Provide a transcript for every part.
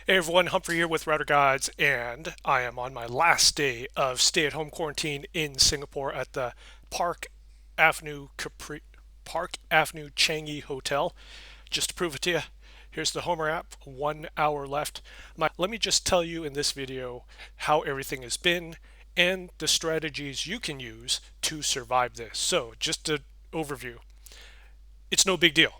Hey everyone, Humphrey here with Router Gods, and I am on my last day of stay-at-home quarantine in Singapore at the Park Avenue Capri Park Avenue Changi Hotel. Just to prove it to you, here's the Homer app. 1 hour left. Let me just tell you in this video how everything has been and the strategies you can use to survive this. So, just an overview. It's no big deal.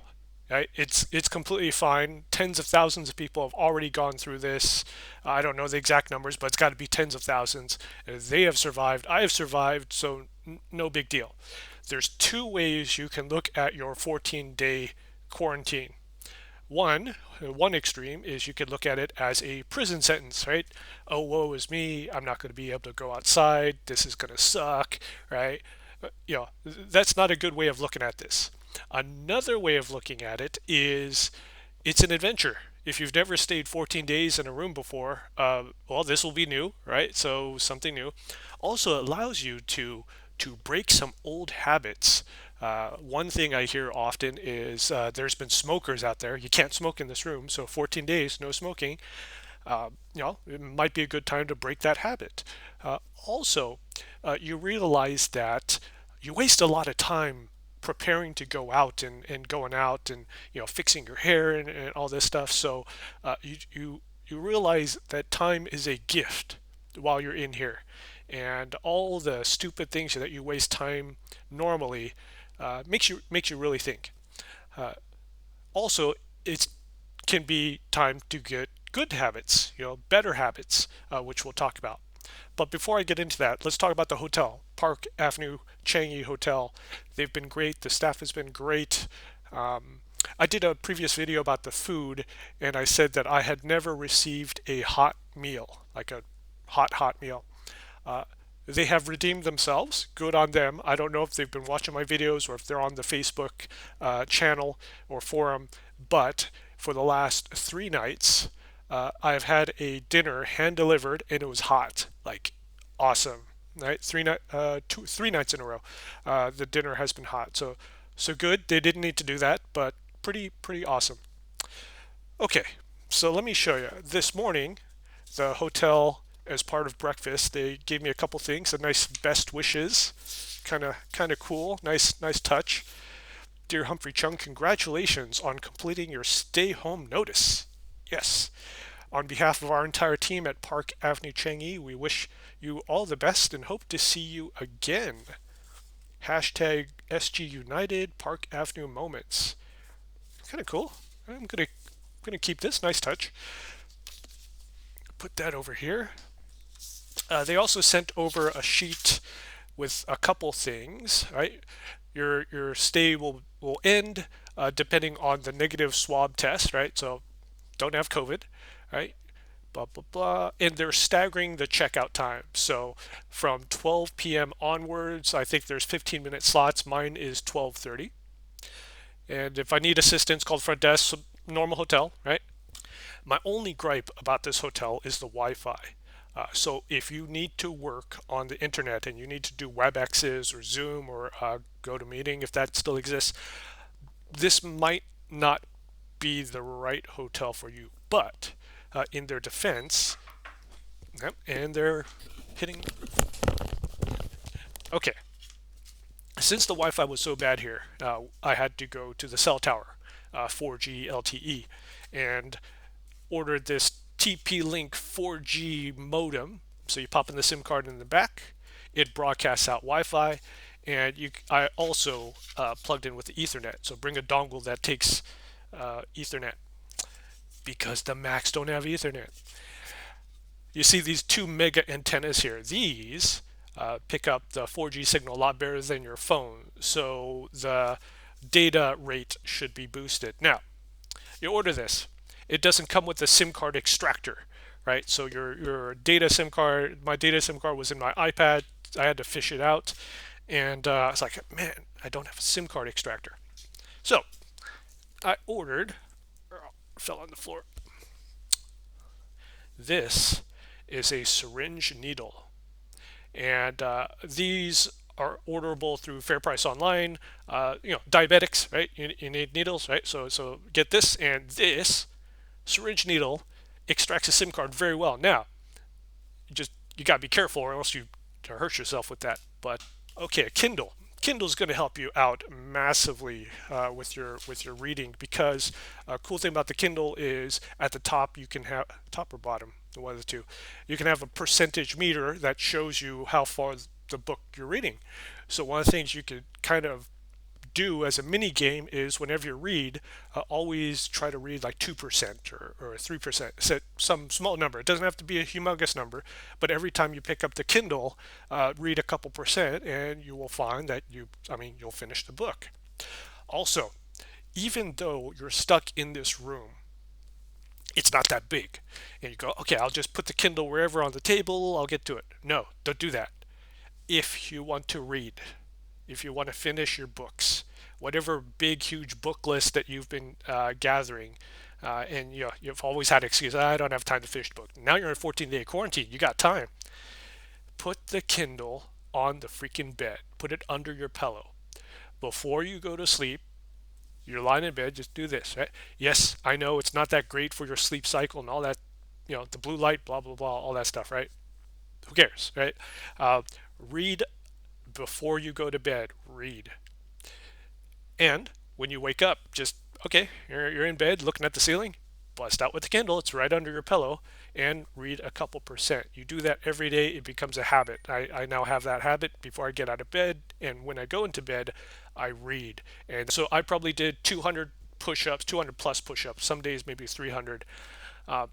Right? It's completely fine. Tens of thousands of people have already gone through this. I don't know the exact numbers, but it's got to be tens of thousands. They have survived. I have survived, so no big deal. There's two ways you can look at your 14-day quarantine. One extreme is you could look at it as a prison sentence, right? Oh, woe is me. I'm not going to be able to go outside. This is going to suck, right? That's not a good way of looking at this. Another way of looking at it is it's an adventure. If you've never stayed 14 days in a room before, well, this will be new, right? So something new. Also, it allows you to break some old habits. One thing I hear often is there's been smokers out there. You can't smoke in this room, so 14 days, no smoking. It might be a good time to break that habit. Also, you realize that you waste a lot of time preparing to go out and going out and fixing your hair and all this stuff. So you realize that time is a gift while you're in here, and all the stupid things that you waste time normally makes you really think. Also, it can be time to get good habits, better habits, which we'll talk about. But before I get into that, let's talk about the hotel, Park Avenue Changi Hotel. They've been great. The staff has been great. I did a previous video about the food, and I said that I had never received a hot meal, like a hot meal. Uh, they have redeemed themselves. Good on them. I don't know if they've been watching my videos or if they're on the Facebook channel or forum, but for the last 3 nights, I've had a dinner hand delivered and it was hot, like awesome. Right, 3 nights in a row, the dinner has been hot. So good. They didn't need to do that, but pretty awesome. Okay, so let me show you. This morning, the hotel, as part of breakfast, they gave me a couple things. A nice best wishes, kind of cool. Nice touch. Dear Humphrey Chung, congratulations on completing your stay home notice. Yes. On behalf of our entire team at Park Avenue Changi, we wish you all the best and hope to see you again. Hashtag SG United Park Avenue Moments. Kind of cool. I'm gonna keep this. Nice touch. Put that over here. They also sent over a sheet with a couple things. Right, your stay will end depending on the negative swab test. Right, so don't have COVID. Right, blah blah blah, and they're staggering the checkout time. So from 12 p.m. onwards, I think there's 15-minute slots. Mine is 12:30. And if I need assistance, call the front desk. Normal hotel, right? My only gripe about this hotel is the Wi-Fi. So if you need to work on the internet and you need to do WebExes or Zoom or GoToMeeting, if that still exists, this might not be the right hotel for you. But in their defense, yep, and they're hitting. Okay, since the Wi-Fi was so bad here, I had to go to the cell tower, 4G LTE, and ordered this TP-Link 4G modem. So you pop in the SIM card in the back, it broadcasts out Wi-Fi, and I also plugged in with the Ethernet. So bring a dongle that takes Ethernet because the Macs don't have Ethernet. You see these two mega antennas here. These pick up the 4G signal a lot better than your phone, so the data rate should be boosted. Now, you order this. It doesn't come with a SIM card extractor, right? So your data SIM card, my data SIM card was in my iPad. I had to fish it out, and I was like, man, I don't have a SIM card extractor. So I ordered, fell on the floor. This is a syringe needle, and these are orderable through Fair Price Online. Diabetics, right? You need needles, right? So get this, and this syringe needle extracts a SIM card very well. Now, you got to be careful, or else you hurt yourself with that. But okay, a Kindle. Kindle's going to help you out massively with your reading, because a cool thing about the Kindle is at the top you can have, top or bottom, one of the two, you can have a percentage meter that shows you how far the book you're reading. So one of the things you could kind of do as a mini game is, whenever you read, always try to read like 2% or 3%, set some small number. It doesn't have to be a humongous number, but every time you pick up the Kindle, read a couple percent, and you will find that you'll finish the book. Also, even though you're stuck in this room, it's not that big. And you go, okay, I'll just put the Kindle wherever on the table, I'll get to it. No, don't do that. If you want to read, if you want to finish your books, whatever big, huge book list that you've been gathering, and you've always had excuse, I don't have time to finish the book. Now you're in a 14-day quarantine, you got time. Put the Kindle on the freaking bed. Put it under your pillow. Before you go to sleep, you're lying in bed, just do this, right? Yes, I know it's not that great for your sleep cycle and all that, the blue light, blah, blah, blah, all that stuff, right? Who cares, right? Read before you go to bed. Read. And when you wake up, just, okay, you're in bed looking at the ceiling, bust out with the Kindle, it's right under your pillow, and read a couple percent. You do that every day, it becomes a habit. I now have that habit before I get out of bed, and when I go into bed, I read. And so I probably did 200 push-ups, 200 plus push-ups, some days maybe 300.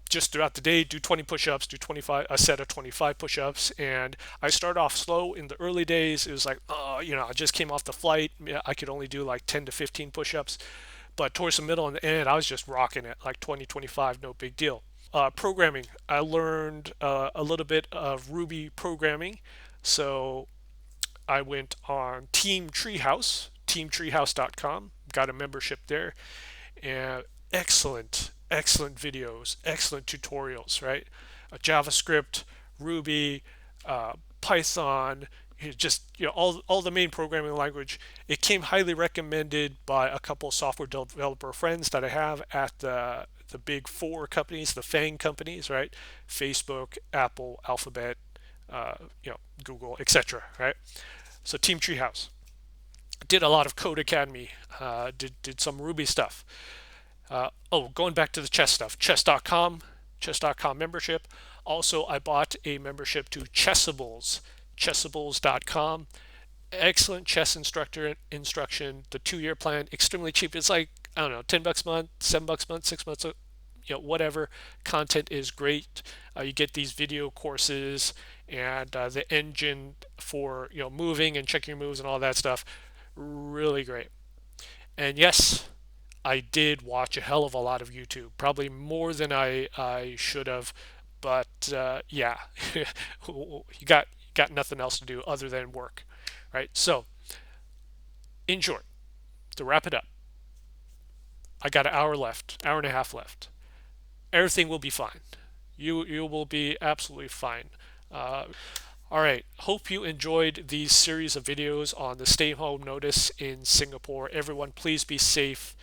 Just throughout the day, do 20 push-ups, do 25, a set of 25 push-ups. And I start off slow in the early days. It was like, oh, I just came off the flight. I could only do like 10 to 15 push-ups. But towards the middle and the end, I was just rocking it, like 20, 25, no big deal. Programming, I learned a little bit of Ruby programming. So I went on Team Treehouse, teamtreehouse.com, got a membership there, and excellent videos, excellent tutorials, right? JavaScript, Ruby, Python, all the main programming language. It came highly recommended by a couple of software developer friends that I have at the big four companies, the FANG companies, right? Facebook, Apple, Alphabet, Google, etc. Right? So Team Treehouse. Did a lot of Code Academy. Did some Ruby stuff. Going back to the chess stuff, chess.com membership. Also, I bought a membership to Chessables, chessables.com. Excellent chess instruction. The 2-year plan, extremely cheap. It's like, I don't know, $10 a month, $7 a month, 6 months, whatever. Content is great. You get these video courses and the engine for moving and checking your moves and all that stuff. Really great. And yes, I did watch a hell of a lot of YouTube, probably more than I should have, but yeah, you got nothing else to do other than work, right? So, in short, to wrap it up, I got an hour left, hour and a half left. Everything will be fine. You will be absolutely fine. All right, hope you enjoyed these series of videos on the stay home notice in Singapore. Everyone, please be safe.